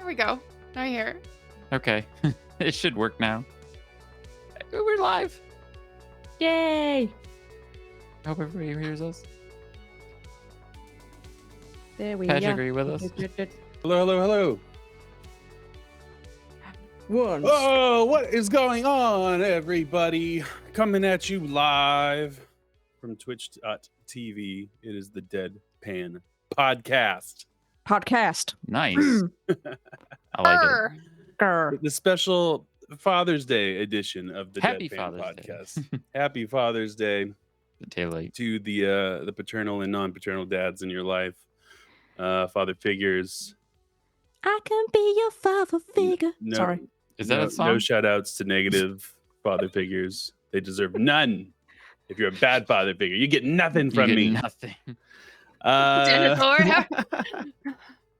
Here we go. Right here. Okay. It should work now. We're live. Yay! I hope everybody hears us. There we Patrick, go. are you with us? Hello. Once. Oh, what is going on, everybody? Coming at you live from twitch.tv. It is the DeadPan Podcast. Nice. I like it. Grr. The special Father's Day edition of the Happy DeadPan Father's Podcast. Day. Happy Father's Day The tail light. to the paternal and non-paternal dads in your life. Father figures. I can be your father figure. No, Sorry. Is that no, a song? No shout outs to negative father figures. They deserve none. If you're a bad father figure, you get nothing from you get me. Nothing. Dinosaur.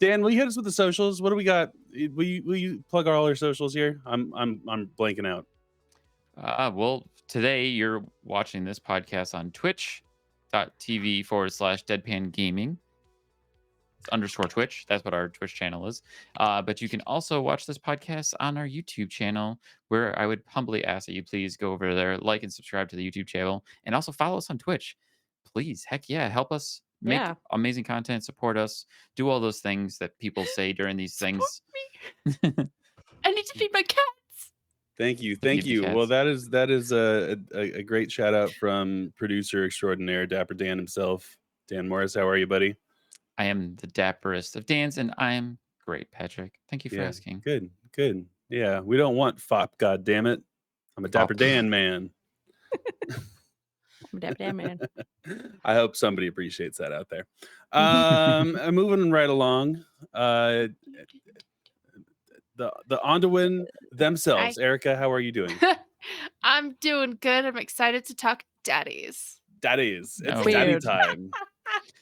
Dan, will you hit us with the socials? What do we got? Will you plug all our socials here? I'm blanking out. Well, today you're watching this podcast on twitch.tv/Deadpan Gaming. _ Twitch. That's what our Twitch channel is. But you can also watch this podcast on our YouTube channel, where I would humbly ask that you please go over there, like and subscribe to the YouTube channel, and also follow us on Twitch. Please, heck yeah, help us make amazing content, support us, do all those things that people say during these things. I need to feed my cats. Thank you. Feed the Well, cats. that is a great shout out from producer extraordinaire Dapper Dan himself. Dan Morris, how are you, buddy? I am the dapperest of Dans, and I'm great, Patrick. Thank you for asking. Good. Yeah, we don't want fop, god damn it. I'm a Dapper Fop. Dan man. Damn man. I hope somebody appreciates that out there. Moving right along. The Onduin themselves. Erka, how are you doing? I'm doing good. I'm excited to talk daddies. Daddies. It's No. daddy Weird. time.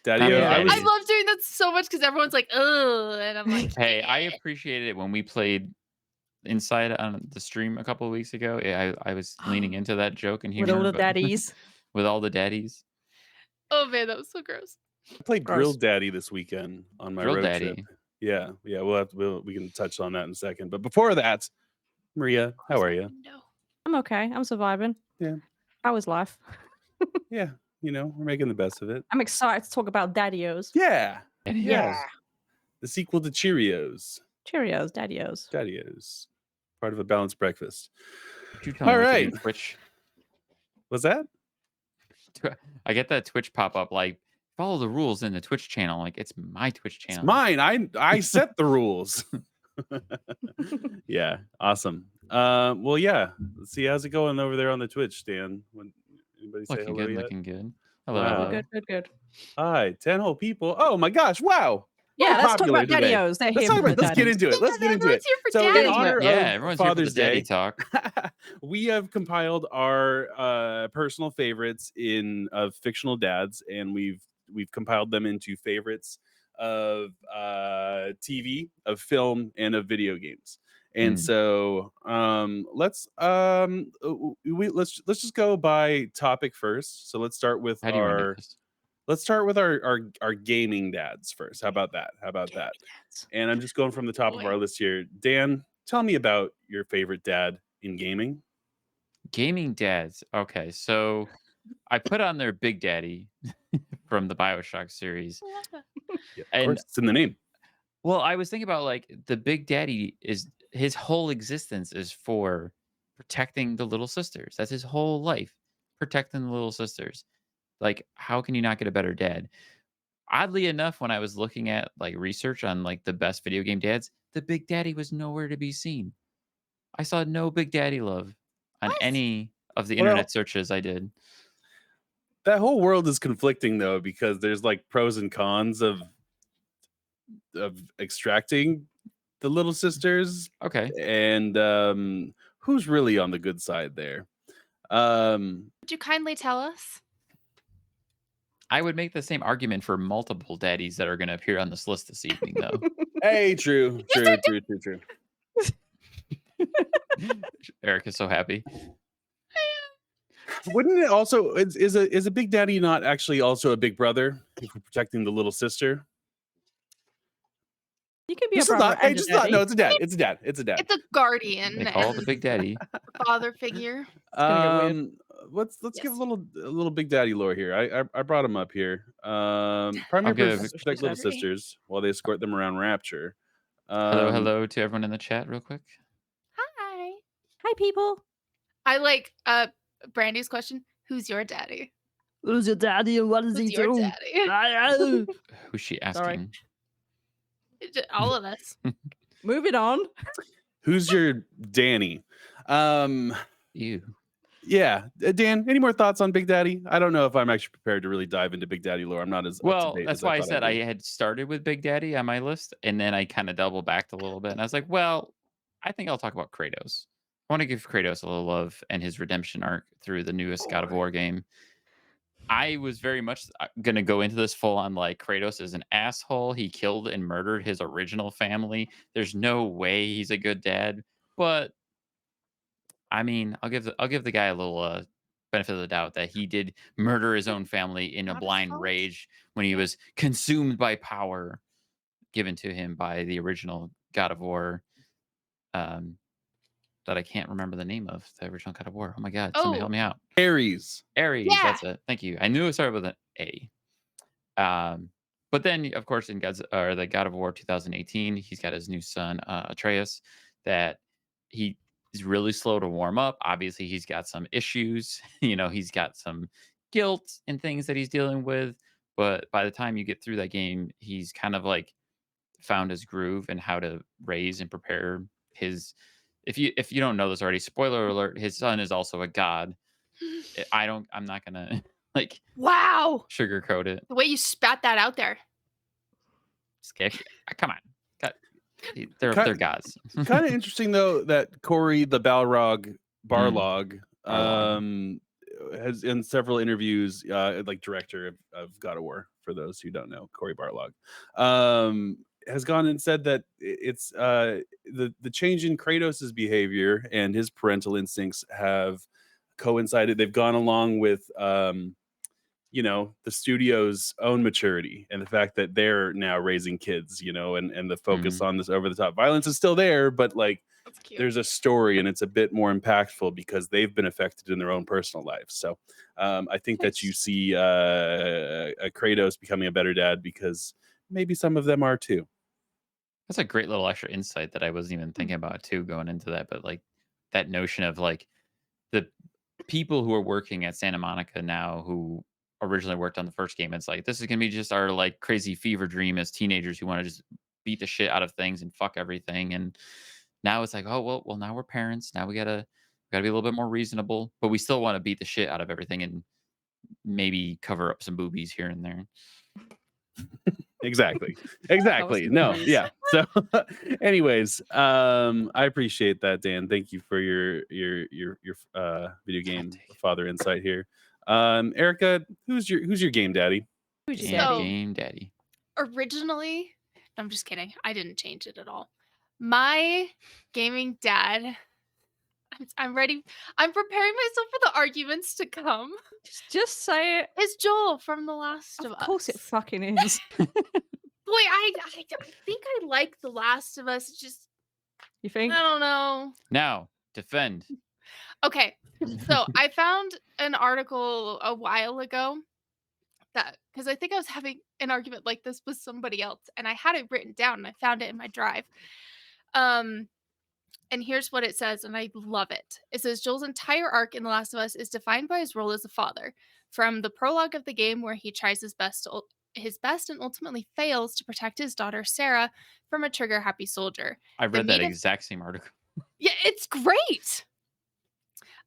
Daddy, Weird. I was I love doing that so much because everyone's like, ugh. And I'm like, Hey, I appreciated it when we played Inside on the stream a couple of weeks ago. I was leaning into that joke and humor. With all the but- daddies. with all the daddies. oh man, that was so gross. played Gross. Grill Daddy this weekend on my Grill road Daddy. trip. Yeah, we can touch on that in a second. But before that, Maria, how are you? No. I'm okay. I'm surviving. Yeah. How is life? Yeah, we're making the best of it. I'm excited to talk about Daddy-Os. Yeah. Yeah. The sequel to Cheerios. Cheerios, Daddy-Os. Daddy-O's. Part of a balanced breakfast. Did you tell me All what to right. do, Twitch? Was that? I get that Twitch pop up like follow the rules in the Twitch channel. Like it's my Twitch channel. It's mine. I set the rules. Yeah, awesome. Well, yeah. Let's see, how's it going over there on the Twitch, Dan? Anybody say Looking hello good, yet? looking good. Hello, Wow. hello. Good. Hi, 10 whole people. Oh my gosh, wow. Yeah, let's talk popular about today. Daddy-Os. They're Let's here talk for about. the Let's get daddies. into it. Let's get into it. Everyone's here for So in daddies. honor Yeah, of everyone's here Father's for the daddy Day, talk. we have compiled our personal favorites of fictional dads, and we've compiled them into favorites of TV, of film, and of video games. And so let's just go by topic first. So let's start with How do you want to do this? our gaming dads first. How about that? And I'm just going from the top of our list here. Dan, tell me about your favorite dad in gaming. Gaming dads. Okay, so I put on their Big Daddy from the BioShock series. Yeah, of And- course, it's in the name. Well, I was thinking about like the Big Daddy is his whole existence is for protecting the little sisters. That's his whole life, protecting the little sisters. Like, how can you not get a better dad? Oddly enough, when I was looking at like research on like the best video game dads, the Big Daddy was nowhere to be seen. I saw no Big Daddy love on What? any of the Well- internet searches I did. That whole world is conflicting though, because there's like pros and cons of extracting the little sisters, Okay. and who's really on the good side there. Would you kindly tell us? I would make the same argument for multiple daddies that are going to appear on this list this evening, though. Hey, true. Eric is so happy. Wouldn't it also is a big daddy not actually also a big brother if we're protecting the little sister? He can be Just a a brother thought. Hey, and a just a thought. daddy. No, it's a dad. It's a dad. It's a dad. It's a guardian They call it the and Big Daddy. father figure. gonna get weird. Let's give Yes. a little Big Daddy lore here. I brought him up here. Primary give- purpose is to That's what protect she little said. sisters while they escort them around Rapture. Hello to everyone in the chat, real quick. Hi. Hi, people. I like Brandy's question. Who's your daddy? Who's your daddy and what does Who's he your do? daddy? Who's she Sorry. asking? All of us. Moving on. Who's your Danny? You. Yeah, Dan. Any more thoughts on Big Daddy? I don't know if I'm actually prepared to really dive into Big Daddy lore. I'm not as up to Well, date that's as why I thought said I'd I be. had started with Big Daddy on my list, and then I kind of double backed a little bit, and I was like, well, I think I'll talk about Kratos. I want to give Kratos a little love and his redemption arc through the newest God of War game. I was very much going to go into this full on like Kratos is an asshole. He killed and murdered his original family. There's no way he's a good dad. But I mean, I'll give the guy a little benefit of the doubt that he did murder his own family in a Not his blind fault. rage when he Yeah. was consumed by power given to him by the original God of War. That I can't remember the name of the original God of War. Oh my God, somebody help me out. Ares. Ares, Yeah. that's it. Thank you. I knew it started with an A. But then, of course, in the God of War 2018, he's got his new son, Atreus, that he is really slow to warm up. Obviously, he's got some issues. He's got some guilt and things that he's dealing with. But by the time you get through that game, he's kind of like found his groove and how to raise and prepare his. If you don't know this already, spoiler alert: his son is also a god. I'm not gonna like Wow. sugarcoat it. The way you spat that out there. Come on. They're Cut- gods. Kind of interesting though that Corey the Balrog Barlog Barlog. has in several interviews like director of God of War, for those who don't know, Corey Barlog has gone and said that it's the change in Kratos's behavior and his parental instincts have coincided. They've gone along with the studio's own maturity and the fact that they're now raising kids, and the focus on this over the top violence is still there, but like That's cute. there's a story and it's a bit more impactful because they've been affected in their own personal lives. So I think that you see a Kratos becoming a better dad because maybe some of them are too. That's a great little extra insight that I wasn't even thinking about too going into that. But like that notion of like the people who are working at Santa Monica now who originally worked on the first game, it's like this is gonna be just our like crazy fever dream as teenagers who want to just beat the shit out of things and fuck everything. And now it's like, oh well now we're parents. Now we gotta be a little bit more reasonable, but we still want to beat the shit out of everything and maybe cover up some boobies here and there. Exactly. some No, boobies. yeah. So anyways, I appreciate that, Dan. Thank you for your video game father insight here. Erica, who's your game daddy? Who's your Game, daddy? game daddy. Originally, I'm just kidding. I didn't change it at all. My gaming dad. I'm ready. I'm preparing myself for the arguments to come. Just say it. It's Joel from The Last of Of course it Us. fucking is. Boy, I think I like The Last of Us. Just You think? I don't know. Now defend. Okay, so I found an article a while ago that because I think I was having an argument like this with somebody else, and I had it written down, and I found it in my drive. And here's what it says, and I love it. It says Joel's entire arc in The Last of Us is defined by his role as a father. From the prologue of the game, where he tries his best and ultimately fails to protect his daughter Sarah from a trigger-happy soldier. I The read that meat of- exact same article. Yeah, it's great.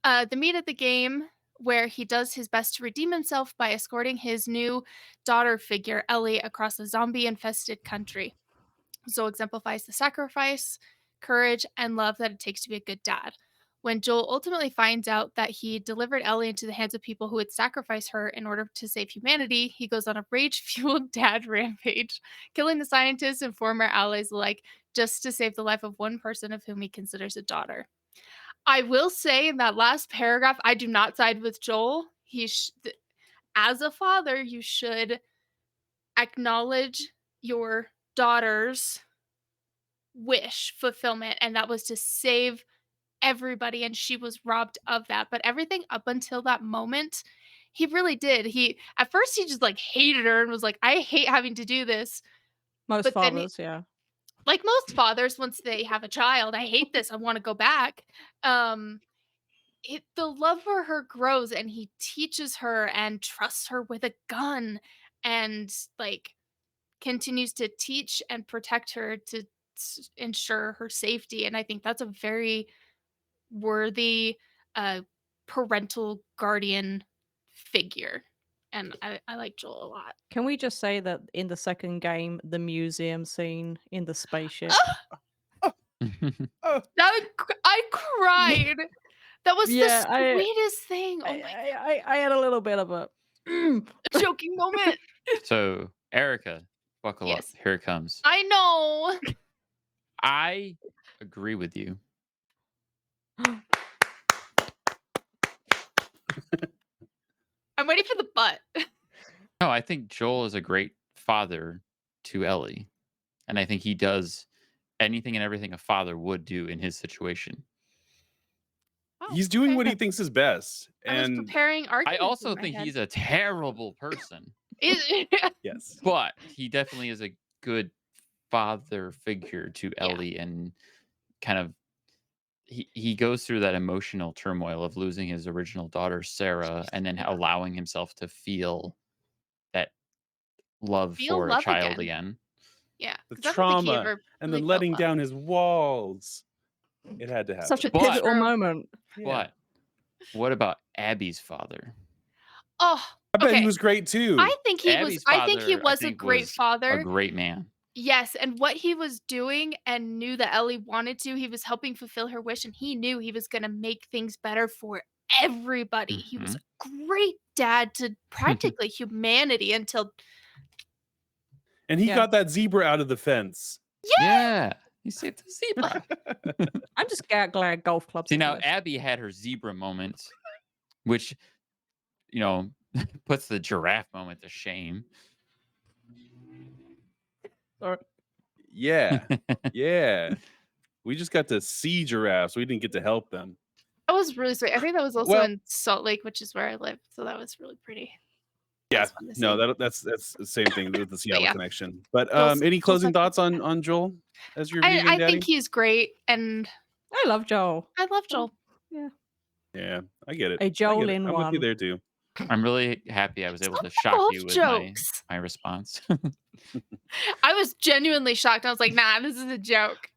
The meat of the game, where he does his best to redeem himself by escorting his new daughter figure, Ellie, across a zombie-infested country. Zoe exemplifies the sacrifice, courage, and love that it takes to be a good dad. When Joel ultimately finds out that he delivered Ellie into the hands of people who would sacrifice her in order to save humanity, he goes on a rage-fueled dad rampage, killing the scientists and former allies alike just to save the life of one person of whom he considers a daughter. I will say in that last paragraph, I do not side with Joel. As a father, you should acknowledge your daughter's wish fulfillment, and that was to save everybody, and she was robbed of that. But everything up until that moment, he really did. He at first he just like hated her and was like, I hate having to do this. Most But then fathers, yeah. like most fathers, once they have a child, I hate this. I want to go back. Um the love for her grows, and he teaches her and trusts her with a gun, and like continues to teach and protect her to ensure her safety. And I think that's a very worthy uh parental guardian figure. And I like Joel a lot. Can we just say that in the second game, the museum scene in the spaceship? Oh, I cried. That was Yeah, the sweetest thing. Oh my I had a little bit of a joking moment. So, Erica, buckle Yes. up. Here it comes. I know. I agree with you. I'm waiting for the butt. No, I think Joel is a great father to Ellie. And I think he does anything and everything a father would do in his situation. Oh, he's doing okay. what he thinks is best. I was And preparing I arguments. also in my think head. he's a terrible person, yes, but he definitely is a good father figure to Yeah. Ellie, and kind of he goes through that emotional turmoil of losing his original daughter Sarah, and then allowing himself to feel that love Feel for a love child again. again. Yeah. the 'cause I don't think he trauma, ever and really then felt letting love. down his walls. It had to happen. such a But- pivotal True. moment. Yeah. But what about Abby's father? Oh, I bet okay. he was great too. I think he Abby's was. I think he father, was a great father. A great man. Yes, and what he was doing, and knew that Ellie wanted to, he was helping fulfill her wish, and he knew he was going to make things better for everybody. He was a great dad to practically humanity until. And he Yeah. got that zebra out of the fence. Yeah. He saved the zebra. I'm just glad golf clubs. See, now exist. Abby had her zebra moment, which, puts the giraffe moment to shame. Or- Yeah. Yeah. We just got to see giraffes. We didn't get to help them. That was really sweet. I think that was also Well- in Salt Lake, which is where I live. So that was really pretty. That Yeah. was fun to No, see. that's the same thing with the Seattle yeah. connection. But Joel's- any Joel's closing my thoughts on Joel as your viewing I daddy? think he's great, and I love Joel. I love Joel. Yeah, I get it. A I Joel get it. in I'm with you one. there too. I'm really happy I was able to Stop shock golf you with jokes. my response. I was genuinely shocked. I was like, nah, this is a joke.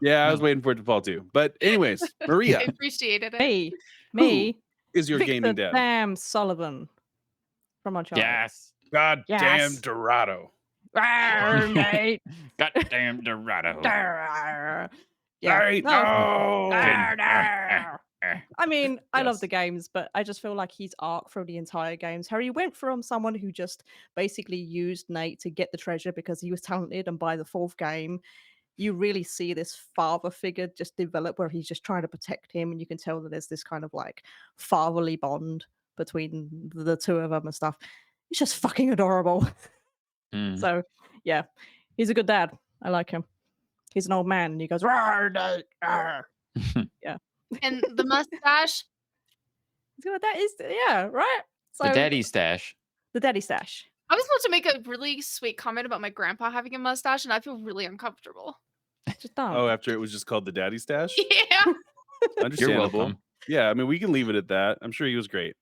Yeah, I was No. waiting for it to fall too. But anyways, I Maria appreciated it. Me, is your Victor gaming dad. Damn Sullivan from Uncharted. Yes. God damn Yes. Dorado. Arr, mate. Goddamn Dorado. Arr. Right. no. No. Arr, arr. I mean, I love Yes. the games, but I just feel like his arc through the entire games. Harry went from someone who just basically used Nate to get the treasure because he was talented, and by the fourth game, you really see this father figure just develop where he's just trying to protect him, and you can tell that there's this kind of like fatherly bond between the two of them and stuff. It's just fucking adorable. Mm. So yeah, he's a good dad. I like him. He's an old man, and he goes, "Rawr, Nate, rawr." And the mustache. That is, yeah, right. So The daddy stash. the daddy stash. I was supposed to make a really sweet comment about my grandpa having a mustache, and I feel really uncomfortable. Just don't. Oh, after it was just called the daddy stash? Yeah. You're Understandable. welcome. Yeah, I mean, we can leave it at that. I'm sure he was great.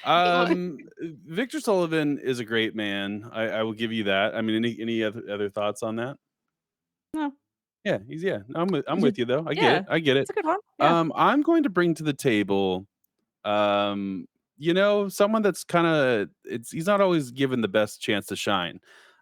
Victor Sullivan is a great man. I will give you that. I mean, any other thoughts on that? No. Yeah, I'm He's with you though. I yeah, get it. It's a good one. Yeah. I'm going to bring to the table, someone that's kind of he's not always given the best chance to shine.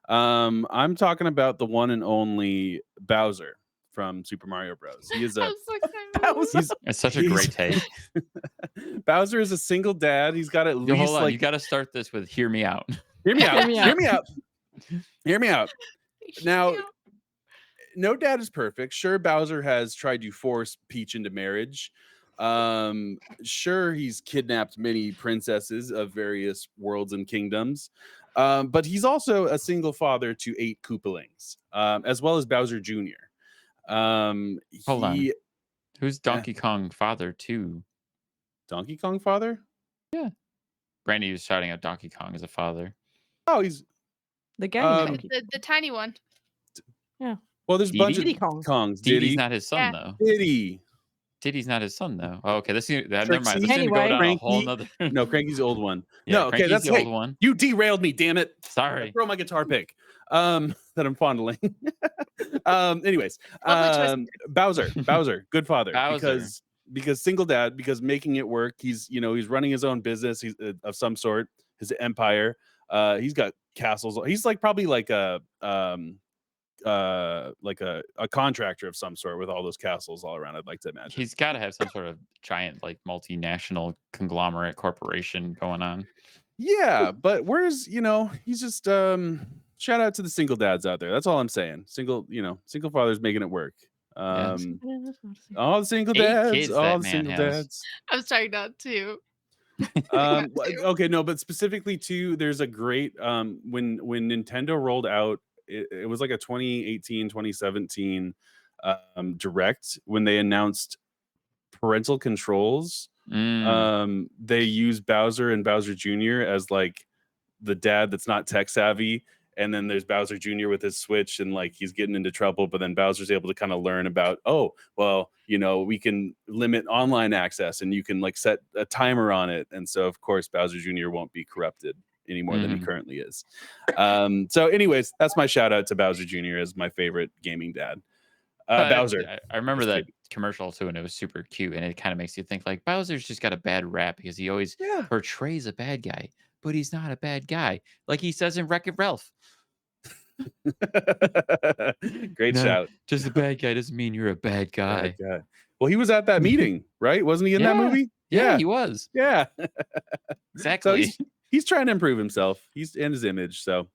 I'm talking about the one and only Bowser from Super Mario Bros. He is a I'm so excited. he's It's such a he's- great take. Bowser is a single dad. He's got at Yo, least hold on. like You got to start this with "Hear me out." hear me out. Hear me Hear out. me out. Hear me out. Now, Yeah. no dad is perfect. Sure, Bowser has tried to force Peach into marriage. Sure, he's kidnapped many princesses of various worlds and kingdoms. But he's also a single father to 8 Koopalings, as well as Bowser Jr. Hold on. He Who's Donkey Kong father too? Donkey Kong father? Yeah. Brandy was shouting out Donkey Kong as a father. Oh, he's The game Donkey. The tiny one. Yeah. well. There's a bunch of Diddy Kong. Kongs. Diddy's Diddy, not his son Yeah. though. Diddy, Diddy's not his son though. Oh, okay, never mind. This Trixie, is gonna go Anyway. down a whole Cranky. nother. No, Cranky's the old one. Yeah, No, okay, Cranky's that's the old one. You derailed me, damn it. Sorry. Throw my guitar pick. That I'm fondling. Anyways, Lovely choice. Bowser, good father. Bowser. Because single dad, because making it work. He's running his own business. He's of some sort, his empire. He's got castles. He's probably like a contractor of some sort with all those castles all around. I'd like to imagine. He's got to have some sort of giant, like, multinational conglomerate corporation going on. Yeah, but where's he's just shout out to the single dads out there. That's all I'm saying. Single fathers making it work. All the single 8 dads, kids all that the man single has. dads. I'm sorry not to. Okay, no, but specifically too, there's a great when Nintendo rolled out, it was like a 2018, 2017 direct when they announced parental controls. They use Bowser and Bowser Jr. as like the dad that's not tech savvy, and then there's Bowser Jr. with his Switch and like he's getting into trouble, but then Bowser's able to kind of learn about, oh well, we can limit online access and you can like set a timer on it, and so of course Bowser Jr. won't be corrupted any more than he currently is. So anyways, that's my shout out to Bowser Jr. as my favorite gaming dad. Bowser. I remember Just that kidding. commercial too, and it was super cute, and it kind of makes you think like Bowser's just got a bad rap because he always Yeah. portrays a bad guy, but he's not a bad guy, like he says in Wreck-It Ralph. Great No, shout. Just a bad guy doesn't mean you're a bad guy. Bad guy. Well, he was at that meeting, right? Wasn't he in that Yeah. movie? Yeah, he was. Yeah. Exactly. So he's trying to improve himself. He's in his image. So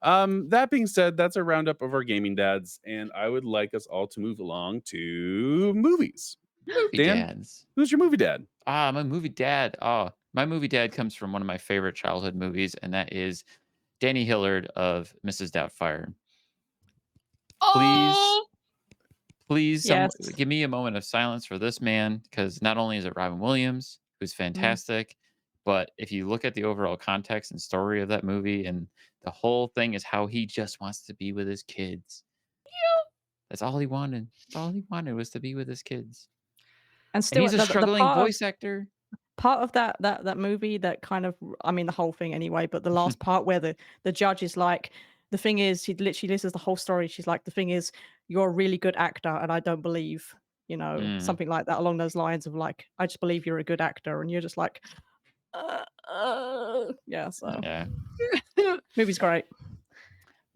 that being said, that's a roundup of our gaming dads, and I would like us all to move along to movies. Movie Dan, dads. who's your movie dad? My movie dad. My movie dad comes from one of my favorite childhood movies, and that is Danny Hillard of Mrs. Doubtfire. Oh, Please, Yes. give me a moment of silence for this man, because not only is it Robin Williams, who's fantastic, but if you look at the overall context and story of that movie, and the whole thing is how he just wants to be with his kids. That's all he wanted. That's all he wanted was to be with his kids. And still, And he's a struggling voice actor. part of that movie that kind of, I mean, the whole thing anyway, but the last part where the judge is like, the thing is, she literally listens the whole story. She's like, the thing is, you're a really good actor, and I don't believe, something like that along those lines of like, I just believe you're a good actor, and you're just like, yeah. So Yeah. movie's great.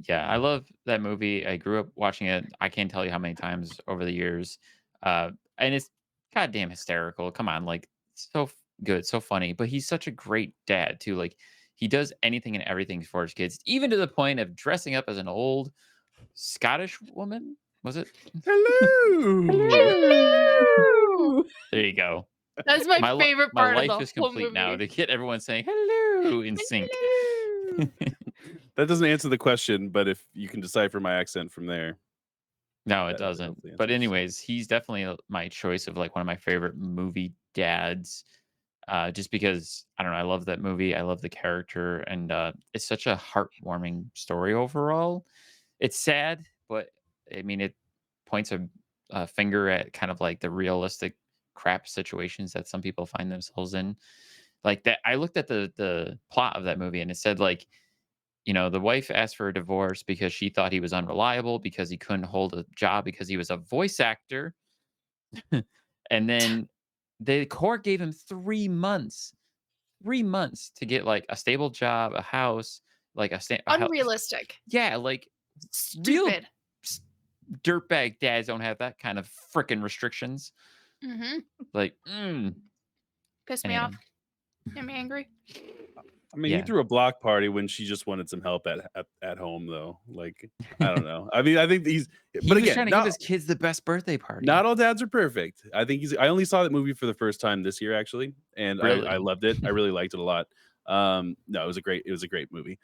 Yeah, I love that movie. I grew up watching it. I can't tell you how many times over the years. And it's goddamn hysterical. Come on, like so good, so funny. But he's such a great dad too. Like he does anything and everything for his kids, even to the point of dressing up as an old Scottish woman. Was it? Hello. Hello. There you go. that's my favorite part My of life the is whole complete movie. now to get everyone saying hello in sync. That doesn't answer the question, but if you can decipher my accent from there. No, it That doesn't. hopefully But answers. anyways, he's definitely my choice of like one of my favorite movie dads. Just because I don't know, I love that movie. I love the character, and it's such a heartwarming story overall. It's sad, but I mean, it points a finger at kind of like the realistic crap situations that some people find themselves in. Like that, I looked at the plot of that movie, and it said like, the wife asked for a divorce because she thought he was unreliable because he couldn't hold a job because he was a voice actor. And then the court gave him 3 months. 3 months to get like a stable job, a house, like a Unrealistic. Yeah, like real Stupid. dirtbag dads don't have that kind of freaking restrictions. Mm-hmm. Like, Pissed me anyway. off. Made me angry. I mean, Yeah. he threw a block party when she just wanted some help at home, though. Like, I don't know. I mean, I think He but was again, trying to give his kids the best birthday party. not all dads are perfect. I think I only saw that movie for the first time this year, actually, and Really? I loved it. I really liked it a lot. No, it was a great movie.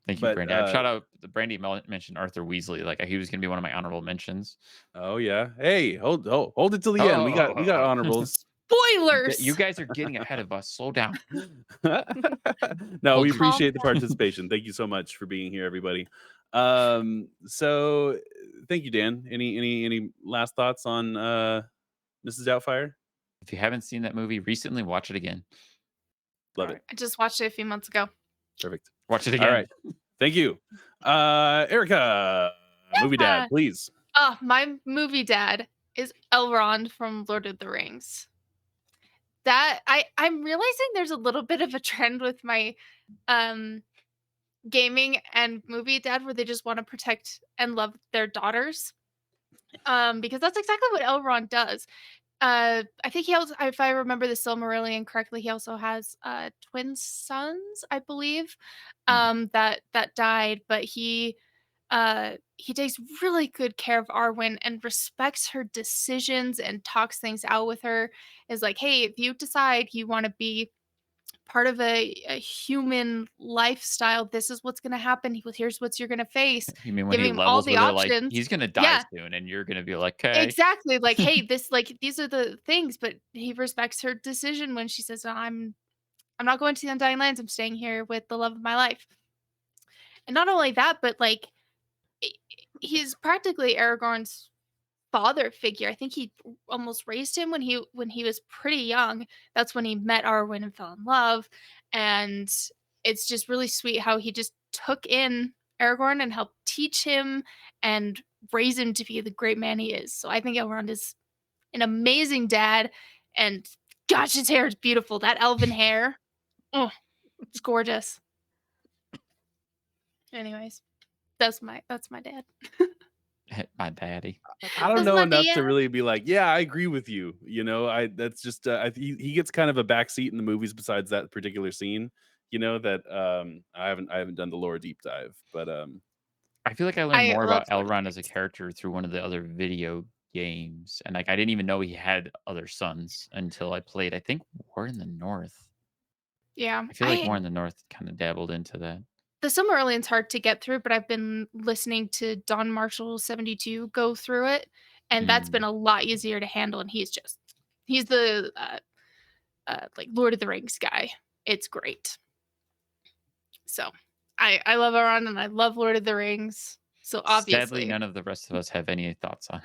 The Thank you, But Brandy. Shout out Brandy mentioned Arthur Weasley. Like he was gonna be one of my honorable mentions. oh yeah, hey, hold it till the end. We got Oh. honorables. Spoilers. You guys are getting ahead of us. Slow down. No, we Hold- appreciate the Calm down. participation. Thank you so much for being here, everybody. So thank you, Dan. Any last thoughts on Mrs. Doubtfire? If you haven't seen that movie recently, watch it again. Love it. I just watched it a few months ago. Perfect. Watch it again. All right. Thank you. Erica, movie dad, please. My movie dad is Elrond from Lord of the Rings. That I'm realizing there's a little bit of a trend with my gaming and movie dad where they just want to protect and love their daughters. Because that's exactly what Elrond does. I think he also, if I remember the Silmarillion correctly, he also has twin sons, I believe, that died, but he takes really good care of Arwen and respects her decisions and talks things out with her. Is like, hey, if you decide you want to be part of a human lifestyle, this is what's going to happen. Here's what you're going to face. You mean when Giving he him all levels the with her, like options. he's gonna die Yeah. soon, and you're gonna be like, okay, Exactly. Like, hey, these are the things, but he respects her decision when she says, I'm not going to the Undying Lands. I'm staying here with the love of my life. And not only that, but like he's practically Aragorn's father figure. I think he almost raised him when he was pretty young. That's when he met Arwen and fell in love. And it's just really sweet how he just took in Aragorn and helped teach him and raise him to be the great man he is. So I think Elrond is an amazing dad. And gosh, his hair is beautiful. That elven hair. Oh, it's gorgeous. Anyways, that's my dad. my daddy. I don't That's know my enough to dad. really be like, yeah, I agree with you. That's just he gets kind of a backseat in the movies besides that particular scene. That I haven't done the lore deep dive, but I feel like I learned more love about Lord of the Elrond as a Rings. character through one of the other video games, and like I didn't even know he had other sons until I played, I think, War in the North. Yeah. I feel like War in the North kind of dabbled into that. The Silmarillion's hard to get through, but I've been listening to Don Marshall 72 go through it, and that's been a lot easier to handle. And he's the like Lord of the Rings guy. It's great. So I love Elrond and I love Lord of the Rings. So Sadly, obviously, none of the rest of us have any thoughts on.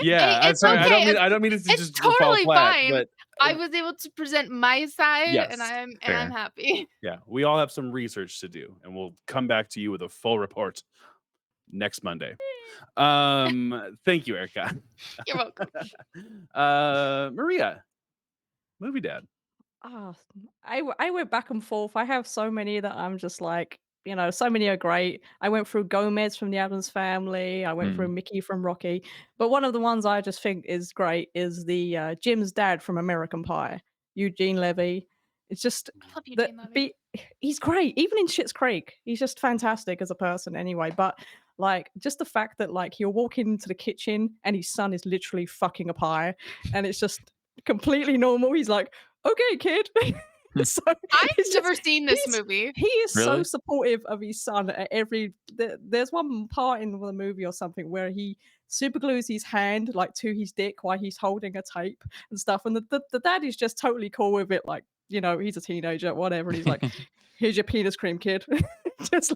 yeah, I'm it's sorry. okay. I don't mean it to It's just fall totally flat, fine. but I was able to present my side, yes, and I'm fair. happy. yeah, we all have some research to do, and we'll come back to you with a full report next Monday. Thank you, Erica. You're welcome. Maria, movie dad. I went back and forth. I have so many that I'm just like, so many are great. I went through Gomez from the Addams Family. I went through Mickey from Rocky. But one of the ones I just think is great is the Jim's dad from American Pie, Eugene Levy. It's just I love Eugene Levy. he's great. Even in Schitt's Creek, he's just fantastic as a person anyway. But like just the fact that like he'll walk into the kitchen and his son is literally fucking a pie, and it's just completely normal. He's like, okay, kid. So I've it's never just- seen this he's- movie. He is so Really? supportive of his son at every. There's one part in the movie or something where he super glues his hand like to his dick while he's holding a tape and stuff, and the dad is just totally cool with it. Like, he's a teenager, whatever. And he's like, "Here's your penis cream, kid." just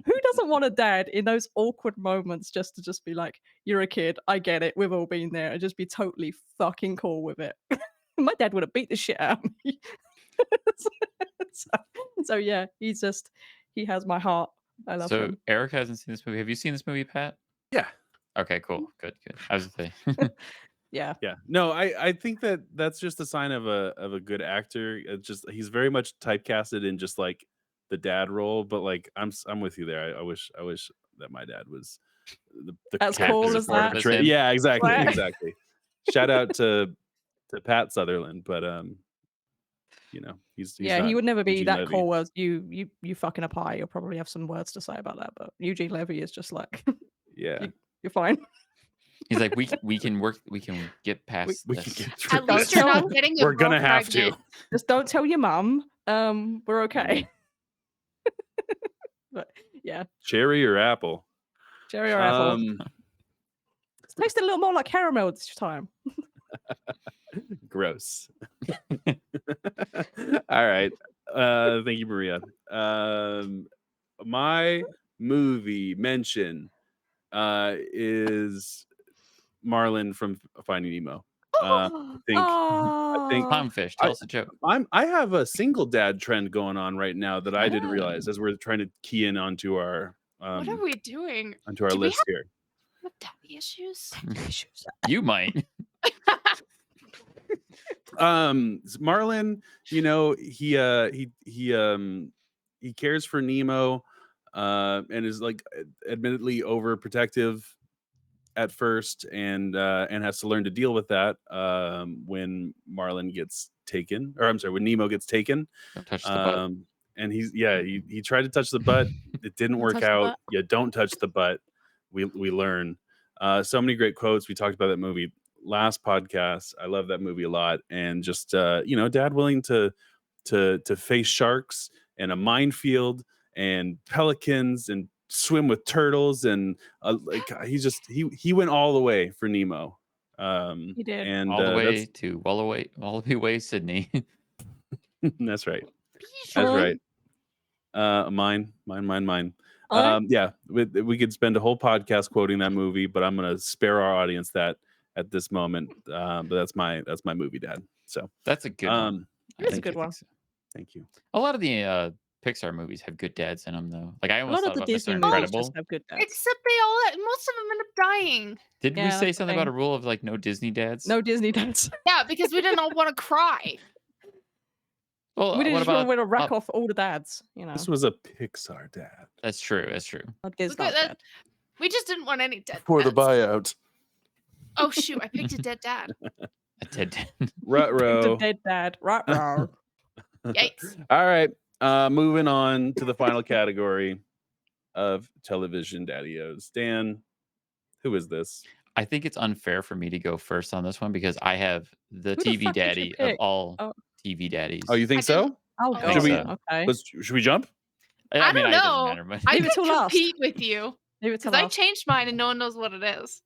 who doesn't want a dad in those awkward moments just to just be like, "You're a kid, I get it. We've all been there," and just be totally fucking cool with it. My dad would have beat the shit out of me. so yeah, he has my heart. I love So him. Eric hasn't seen this movie. Have you seen this movie, Pat? Yeah. Okay, cool. Good. I was gonna say. Yeah. Yeah. No, I think that's just a sign of a good actor. It's just he's very much typecasted in just like the dad role, but like I'm with you there. I wish that my dad was the As Half cool as as supportive that. as him. Yeah, exactly, Right. exactly. Shout out to Pat Sutherland, but he's Yeah, not he would never be Eugene that Levy. cool as you fucking a pie. You'll probably have some words to say about that, but Eugene Levy is just like, Yeah, you're fine. He's like, we can get past we this. can get through At least this. you're not getting a We're gonna girl have to. pregnant. Just don't tell your mum. We're okay. But yeah, Cherry or apple? cherry or apple. Um, It's tasting a little more like caramel this time. gross. All right. Thank you, Maria. My movie mention is Marlin from Finding Nemo. I think Oh, Clownfish, tell us a joke. I have a single dad trend going on right now that I didn't realize as we're trying to key in onto our What are we doing? onto our Do we list here. have daddy issues? You might. Marlin, you know, he cares for Nemo and is like admittedly overprotective at first and has to learn to deal with that when Marlin gets taken, or I'm sorry, when Nemo gets taken. Don't touch the butt. And he tried to touch the butt. It didn't Don't work touch the out. butt. You don't touch the butt. We learn. So many great quotes. We talked about that movie last podcast. I love that movie a lot. And just dad willing to face sharks and a minefield and pelicans and swim with turtles and he went all the way for Nemo. He did. And All the way that's to Wallaby Sydney. that's right. That's right. Mine. Alright. Yeah, we could spend a whole podcast quoting that movie, but I'm gonna spare our audience that at this moment. But that's my movie, Dad. So That's a good one. I That's a think good you one. think so. thank you. A lot of the Pixar movies have good dads in them, though. Like I A almost lot thought of the about Mr. Disney movies Incredible. just have good dads. Except most of them end up dying. Did we Yeah, say that's the something about a thing. rule of like no Disney dads? No Disney dads. Yeah, because we didn't all want to cry. Well, We what just want about? to rack off all the dads, you know. This was a Pixar dad That's true. That's true. Not Disney Look at that. dad. We just didn't want any dead for the dads. buyout. Oh shoot, I picked a dead dad. A dead dad. The Ruh-roh. dead dad. Right, right. Yikes. All right. Moving on to the final category of television daddy-os. Dan, who is this? I think it's unfair for me to go first on this one because I have the Who the TV fuck did you daddy of pick? all Oh. TV daddies. Oh, you think I didn't- so? Oh, I God. think so. Okay. Should we jump? I mean, don't it doesn't know. matter, but I Leave it could till last. compete with you Leave it to because I last. changed mine and no one knows what it is.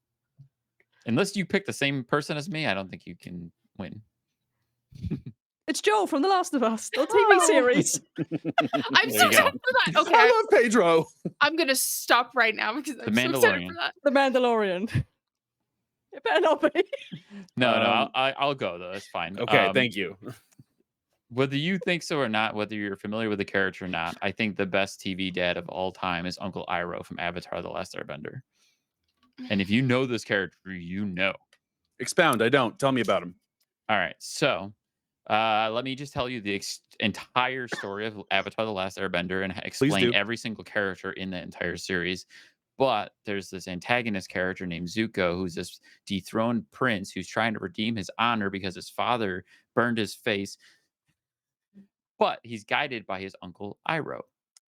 unless you pick the same person as me, I don't think you can win. It's Joel from The Last of Us, the TV Oh. series. I'm There so you go. excited for that. Okay, I love Pedro. I'm gonna stop right now because I'm so excited Mandalorian. for that. The Mandalorian. It better not be. No, Um, I'll go though. That's fine. Okay, thank you. Whether you think so or not, whether you're familiar with the character or not, I think the best TV dad of all time is Uncle Iroh from Avatar: The Last Airbender. And if you know this character, you know. Expound. I don't. Tell me about him. All right, so let me just tell you the entire story of Avatar: The Last Airbender and do. explain every single character in the entire series. But there's this antagonist character named Zuko, who's this dethroned prince who's trying to redeem his honor because his father burned his face. But he's guided by his uncle Iroh.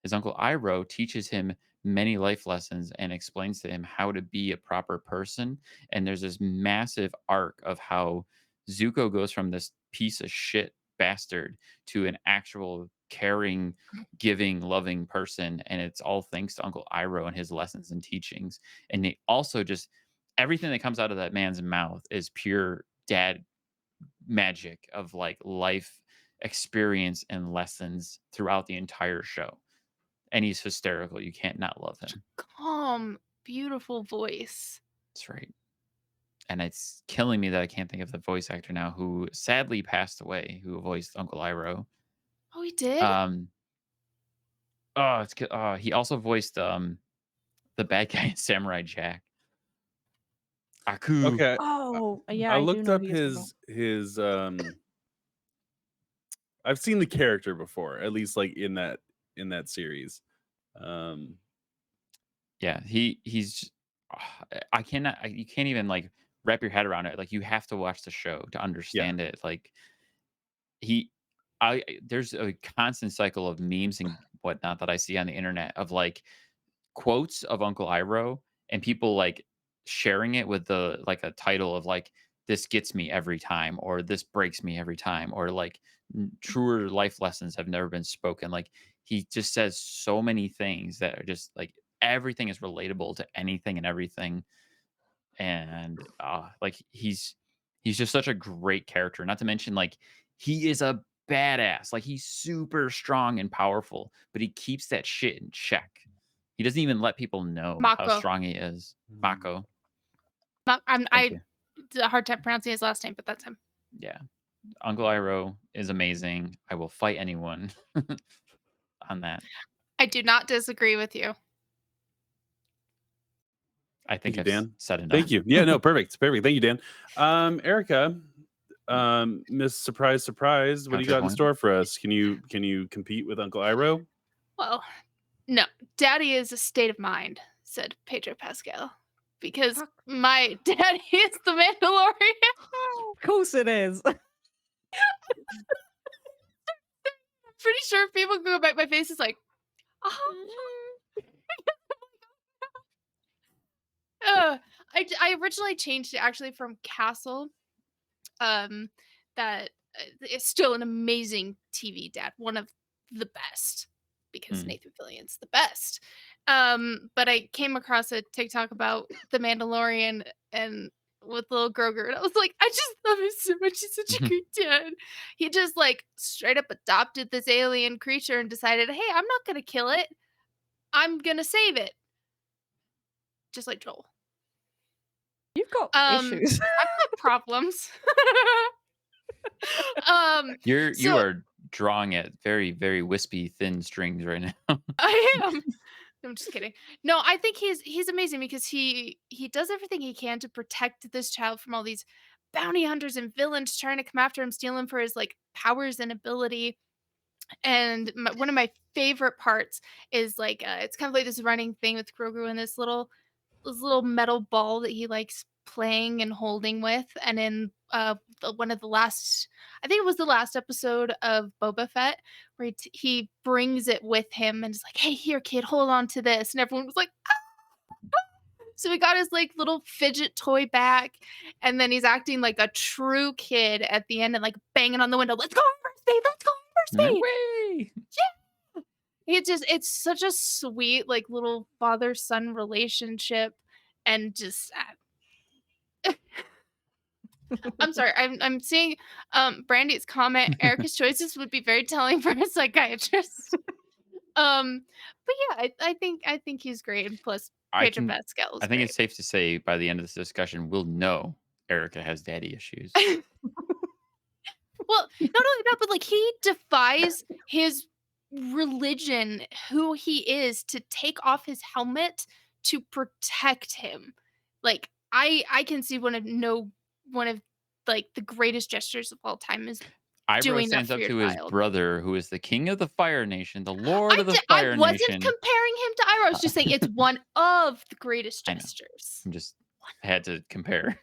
His uncle Iroh teaches him many life lessons and explains to him how to be a proper person. And there's this massive arc of how Zuko goes from this piece of shit bastard to an actual caring, giving, loving person. And it's all thanks to Uncle Iroh and his lessons and teachings. And they also just everything that comes out of that man's mouth is pure dad magic of like life experience and lessons throughout the entire show. And he's hysterical. You can't not love him. Calm, beautiful voice. That's right. And it's killing me that I can't think of the voice actor now who sadly passed away, who voiced Uncle Iroh. Oh, he did? He also voiced the bad guy in Samurai Jack. Aku. Okay. Oh, yeah. I do looked know up who you're talking his I've seen the character before, at least like in that series. Yeah, he's I cannot you can't even like wrap your head around it. Like you have to watch the show to understand it. Like there's a constant cycle of memes and whatnot that I see on the internet of like quotes of Uncle Iroh and people like sharing it with the like a title of like this gets me every time or this breaks me every time or like truer life lessons have never been spoken. Like he just says so many things that are just like everything is relatable to anything and everything. And like he's just such a great character. Not to mention, like, he is a badass. Like, he's super strong and powerful, but he keeps that shit in check. He doesn't even let people know how Mako. strong he is. Mako. Thank I you. did a hard time pronouncing his last name, but that's him. Yeah. Uncle Iroh is amazing. I will fight anyone on that. I do not disagree with you. I think Thank you, I've Dan. said enough. Thank you. Yeah, no, perfect. Perfect. Thank you, Dan. Erica, Miss Surprise, Surprise, what do you got in Counterpoint. store for us? Can you compete with Uncle Iroh? Well, no. Daddy is a state of mind, said Pedro Pascal. Because my daddy is the Mandalorian. Of course it is. Pretty sure if people go back my face is like, I originally changed it actually from Castle. That is still an amazing TV dad, one of the best, because Nathan Fillion's the best. But I came across a TikTok about the Mandalorian and with little Grogu, and I was like, I just love him so much. He's such a great dad. He just like straight up adopted this alien creature and decided, hey, I'm not gonna kill it. I'm gonna save it. Just like Joel. You've got issues. I've got problems. You are drawing at very, very wispy, thin strings right now. I am. I'm just kidding. No, I think he's amazing because he does everything he can to protect this child from all these bounty hunters and villains trying to come after him, steal him for his like powers and ability. And one of my favorite parts is like it's kind of like this running thing with Grogu and this little metal ball that he likes playing and holding with. And in one of the last, I think it was the last episode of Boba Fett, where he brings it with him and is like, hey, here, kid, hold on to this. And everyone was like, ah! So he got his like little fidget toy back, and then he's acting like a true kid at the end and like banging on the window, let's go on first date, let's go on first date. Way. It's such a sweet like little father-son relationship, and just I'm sorry, I'm seeing Brandy's comment, Erica's choices would be very telling for a psychiatrist. But yeah, I think he's great, and plus Pedro Pascal is I think great. it's safe to say by the end of this discussion, we'll know Erica has daddy issues. Well, not only that, but like he defies his religion, who he is, to take off his helmet to protect him. Like I can see one of like the greatest gestures of all time is Iroh doing that stands for up your to his child. brother, who is the king of the Fire Nation, the Lord of the I Fire wasn't Nation. comparing him to Iroh. I was just saying it's one of the greatest I know. gestures. I just had to compare.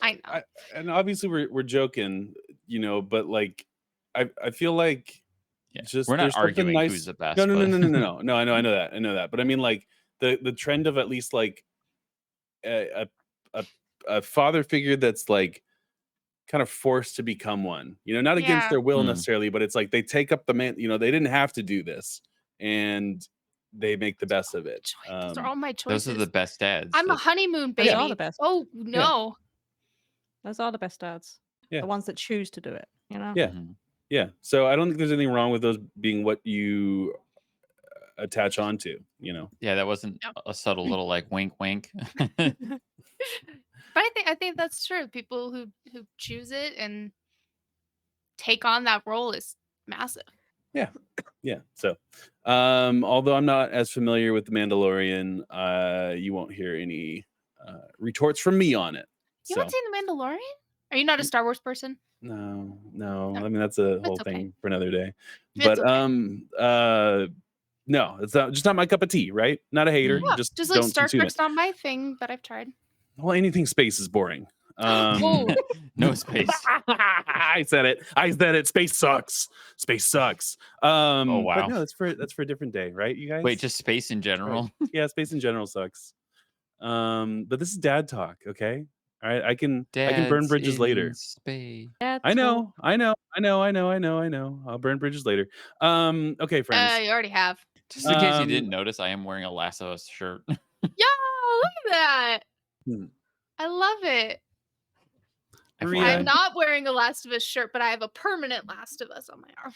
I know. And obviously we're joking, but like I feel like just we're not there's something arguing nice. who's the best. No. but- No, I know that. But I mean, like the trend of at least like a father figure that's like kind of forced to become one, not against Yeah. their will Mm. necessarily, but it's like they take up the man, they didn't have to do this, and they make the best of it. Those are all my choices. Those are the best dads. I'm a that- honeymoon Those baby. are the best. Oh no. Those are the best dads. Yeah. The ones that choose to do it, Yeah. Mhm. Yeah, so I don't think there's anything wrong with those being what you attach onto, Yeah, that wasn't No. a subtle little like wink, wink. But I think that's true. People who choose it and take on that role is massive. Yeah. So, although I'm not as familiar with the Mandalorian, you won't hear any retorts from me on it. You So haven't seen The Mandalorian? Are you not a Star Wars person? no. No. I mean, that's a whole okay. thing for another day. It's But okay. no, it's just not my cup of tea, right? Not a hater. Yeah, Just Just like don't Star consume Trek's it. not my thing, but I've tried. Well, anything space is boring. Oh. No space. I said it. Space sucks. Oh, wow. But no, that's for a different day, right? You guys. Wait, just space in general. Yeah, space in general sucks. But this is dad talk, okay? All right, I can burn Dad's bridges later. in space. Dad I talk. know. I'll burn bridges later. Okay, friends. You already have. Just in case you Um, didn't notice, I am wearing a Last of Us shirt. Yo, look at that. hmm, I love it. Maria, I'm FYI. not wearing a Last of Us shirt, but I have a permanent Last of Us on my arm.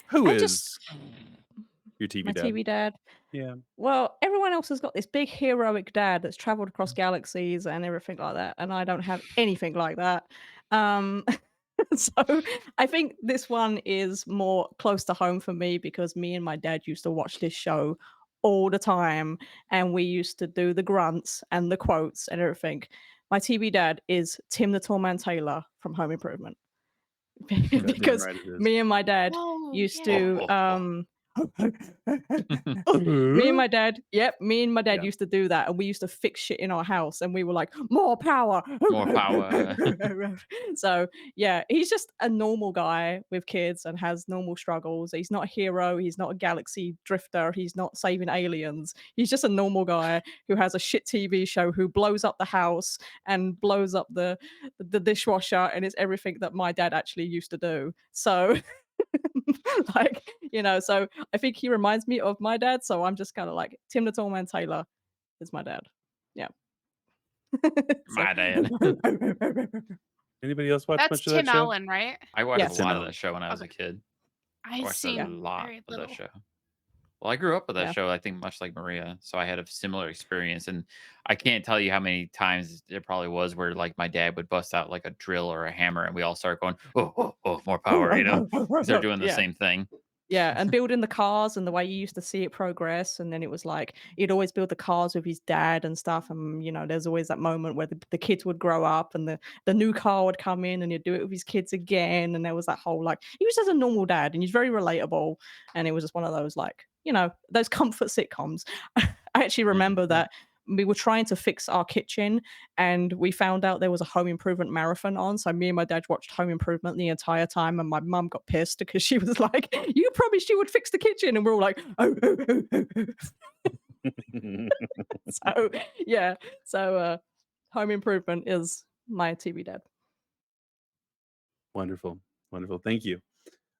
who I is just your TV my dad? TV dad. Yeah. Well, everyone else has got this big heroic dad that's traveled across galaxies and everything like that, and I don't have anything like that. So I think this one is more close to home for me because me and my dad used to watch this show all the time, and we used to do the grunts and the quotes and everything. My TV dad is Tim the Toolman Taylor from Home Improvement. Goddamn Because right it is. me and my dad Oh, used yeah. to me and my dad Yeah. used to do that, and we used to fix shit in our house, and we were like, more power. More power. So yeah, he's just a normal guy with kids and has normal struggles. He's not a hero, he's not a galaxy drifter, he's not saving aliens. He's just a normal guy who has a shit TV show, who blows up the house and blows up the dishwasher, and it's everything that my dad actually used to do. So like, so I think he reminds me of my dad. So I'm just kind of like, Tim the Tallman Taylor is my dad. Yeah. My dad. Anybody else watch That's much of Tim that show? Allen, right? I watched Yes. a Tim lot of Allen. that show when I was a kid. I I've watched a seen lot very of that little. show. Well, I grew up with that Yeah. show, I think, much like Maria. So I had a similar experience. And I can't tell you how many times it probably was where, like, my dad would bust out, like, a drill or a hammer, and we all start going, oh, more power, because they're doing the Yeah. same thing. Yeah, and building the cars and the way you used to see it progress, and then it was like he'd always build the cars with his dad and stuff, and there's always that moment where the kids would grow up and the new car would come in and he'd do it with his kids again, and there was that whole like he was just a normal dad and he's very relatable, and it was just one of those like those comfort sitcoms. I actually remember that we were trying to fix our kitchen and we found out there was a home improvement marathon on. So me and my dad watched Home Improvement the entire time, and my mum got pissed because she was like, "You promised you would fix the kitchen," and we're all like, "Oh." So yeah, so Home Improvement is my TV dad. Wonderful. Thank you.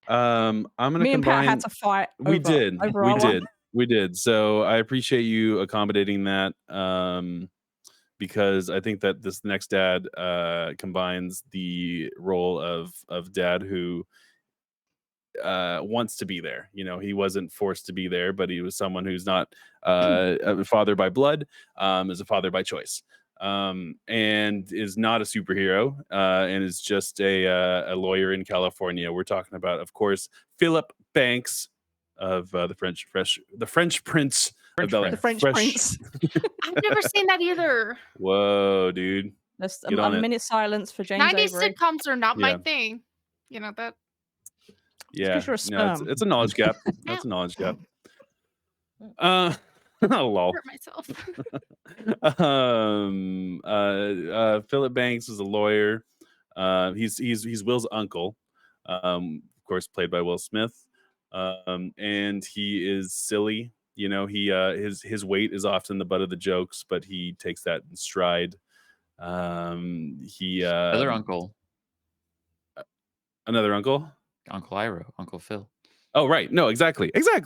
I'm gonna Me and Pat combine. had to fight. We over did. our We one. did. We did. So I appreciate you accommodating that. Because I think that this next dad combines the role of dad who wants to be there. He wasn't forced to be there, but he was someone who's not a father by blood, is a father by choice, and is not a superhero, and is just a lawyer in California. We're talking about, of course, Philip Banks of the French Prince of Bel-Air. The French Fresh- Prince. I've never seen that either. Whoa, dude. That's Get a on it. minute silence for James 90s Avery. sitcoms are not my Yeah. thing. You know that. Yeah, 'cause you're a no, sperm. it's a knowledge gap. That's a knowledge gap. Lol. Hurt myself. Philip Banks is a lawyer. He's Will's uncle, of course, played by Will Smith. And he is silly. He his weight is often the butt of the jokes, but he takes that in stride. Other uncle, Another uncle. Uncle Iro, Uncle Phil. Oh, right. No, exactly. Yeah.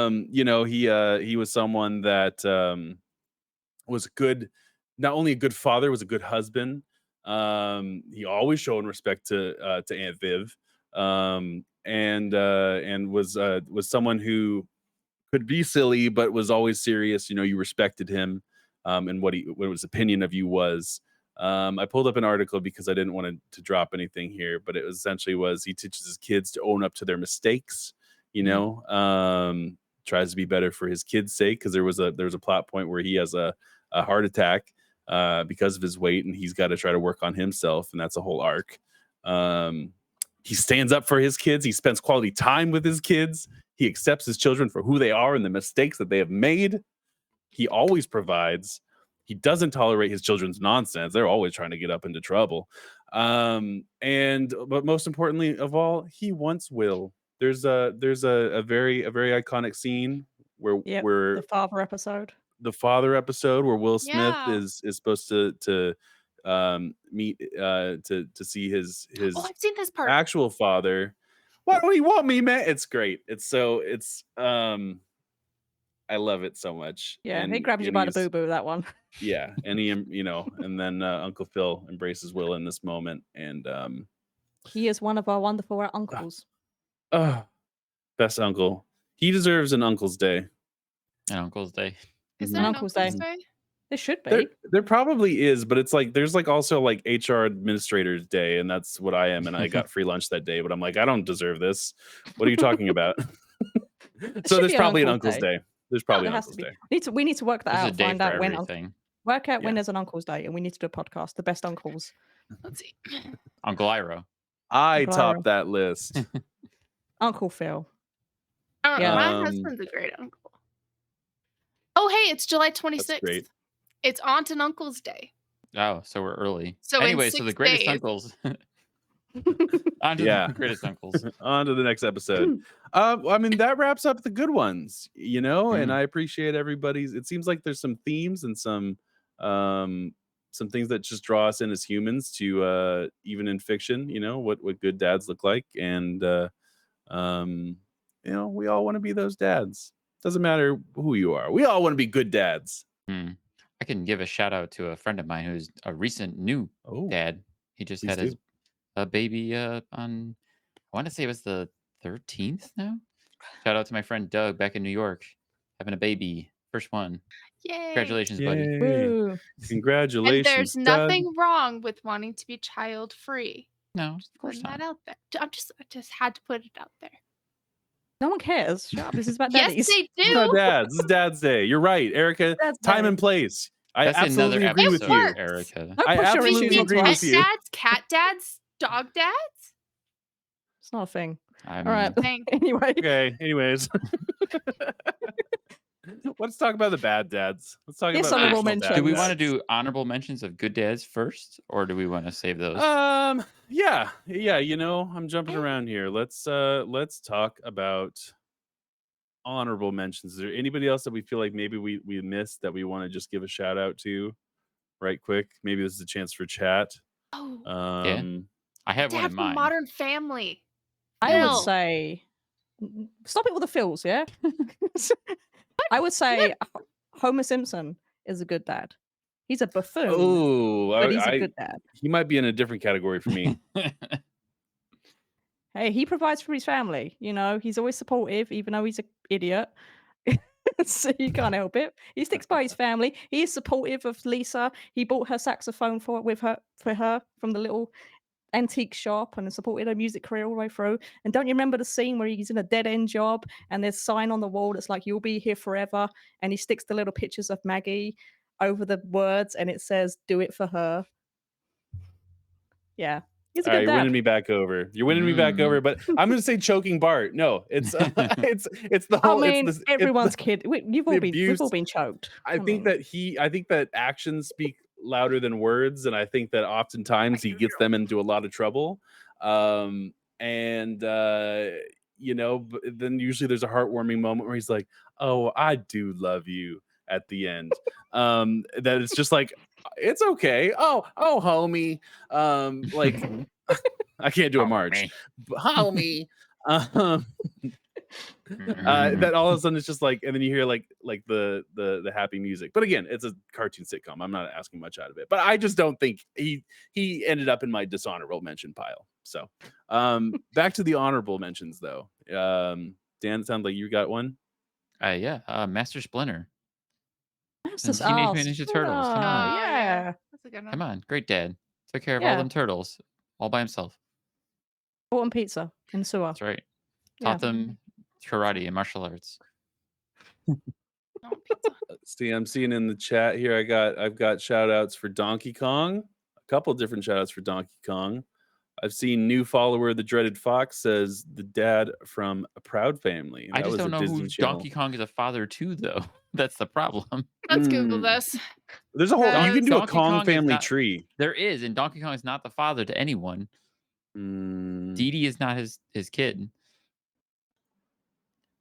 He was someone that was good, not only a good father, was a good husband. He always showing respect to Aunt Viv, and was someone who could be silly but was always serious. You respected him, and what his opinion of you was. I pulled up an article because I didn't want to drop anything here, but it essentially was he teaches his kids to own up to their mistakes. Tries to be better for his kids' sake, because there was a plot point where he has a heart attack because of his weight, and he's got to try to work on himself, and that's a whole arc. He stands up for his kids. He spends quality time with his kids. He accepts his children for who they are and the mistakes that they have made. He always provides. He doesn't tolerate his children's nonsense. They're always trying to get up into trouble. But most importantly of all, he wants Will. There's a very iconic scene where Yep, where the father episode. the father episode where Will Smith Yeah. is supposed to meet to see his Oh, I've seen this part. actual father. Why don't you want me, man? It's great. I love it so much. Yeah, and he grabs you and by the he's boo boo, that one. yeah, and he and then Uncle Phil embraces Will in this moment, and He is one of our wonderful uncles. best uncle. He deserves an Uncle's Day. And Uncle's Day. Is Mhm. there an Uncle's Uncle's Day. Day? There should be. There probably is, but it's like there's like also like HR Administrator's Day, and that's what I am, and I got free lunch that day, but I'm like, I don't deserve this. What are you talking about? So should there's be an probably an Uncle's Uncle's Day. Day. There's No, probably there an has Uncle's to be. Day. We need to work that There's a out. day Find for out when everything. work out when Yeah. there's an Uncle's Day, and we need to do a podcast. The best uncles. Let's see. Uncle Iro. I Uncle topped Ira. that list. Uncle Phil. Yeah. My Um, husband's a great uncle. Oh, hey, it's July 26th. great. It's Aunt and Uncle's Day. Oh, so we're early. So in Anyway, so the 6 greatest days. uncles. On to Yeah. the greatest uncles. On to the next episode. I mean, that wraps up the good ones, and Mm. I appreciate everybody's. It seems like there's some themes and some things that just draw us in as humans to even in fiction, what good dads look like. And we all want to be those dads. Doesn't matter who you are. We all want to be good dads. Mm. I can give a shout out to a friend of mine who's a recent new Oh, dad. He just please had his do. baby on, I want to say it was the 13th now. Shout out to my friend Doug back in New York, having a baby. First one. Yay. Congratulations, buddy. Yay. Woo. And Congratulations. there's nothing wrong with wanting to be child free. No, of course Putting not. that out there. I just had to put it out there. No one cares. Shut up. This is about Yes, daddies. they This is about do. dads. This is Dad's Day. You're right, Erica. Dad's Time Day. and place. I That's absolutely another agree with episode, you. works. Erica. Don't I push your absolutely issues We onto agree us. with pet you. dads, cat dads, dog dads. It's not a thing. I All right. mean, Thing. Anyway. Okay. Anyways, let's talk about the bad dads. Let's talk Here's about honorable fictional mentions. do we dads. want to do honorable mentions of good dads first, or do we want to save those? Yeah. I'm jumping around here. Let's talk about honorable mentions. Is there anybody else that we feel like maybe we missed that we want to just give a shout out to right quick? Maybe this is a chance for chat. Oh, I have one Dad in from mind. Modern Family. I Phil. would say stop it with the fills, yeah? I would say Homer Simpson is a good dad. He's a buffoon, Oh, but he's a good dad. he might be in a different category for me. Hey, he provides for his family. He's always supportive, even though he's an idiot. So you can't help it. He sticks by his family. He is supportive of Lisa. He bought her saxophone for her from the little antique shop and supported her music career all the way through. And don't you remember the scene where he's in a dead end job and there's a sign on the wall that's like, "You'll be here forever," and he sticks the little pictures of Maggie over the words and it says, "Do it for her." Yeah. He's a All right, good you're dad. winning me back over. You're winning me back over, but I'm going to say choking Bart. No, it's it's the I whole. mean, it's everyone's kid. We've all abuse. been choked. I think that actions speak louder than words, and I think that oftentimes he gets them into a lot of trouble. But then usually there's a heartwarming moment where he's like, "Oh, I do love you," at the end. That it's just like, it's okay. Oh, homie. Like I can't do a march, but homie. That all of a sudden it's just like, and then you hear like the happy music. But again, it's a cartoon sitcom. I'm not asking much out of it, but I just don't think he ended up in my dishonorable mention pile. So back to the honorable mentions though. Dan, it sounds like you got one. Master Splinter. That's And just Teenage Mutant Ninja Turtles. Come on. Oh, Yeah. That's a good one. Come on, great dad. Took care of all Yeah. them turtles all by himself. Bought him pizza in the sewer. That's right. Yeah. Taught them karate and martial arts. Oh, pizza. See, I'm seeing in the chat here. I've got shout outs for Donkey Kong. A couple different shout outs for Donkey Kong. I've seen new follower the Dreaded Fox says the dad from a Proud Family. I That just was don't a know Disney who Channel. Donkey Kong is a father to, though. That's the problem. Let's Google Hmm. this. There's a whole. You can do a Donkey Kong Kong is family not- tree. There is, and Donkey Kong is not the father to anyone. Dee Dee is not his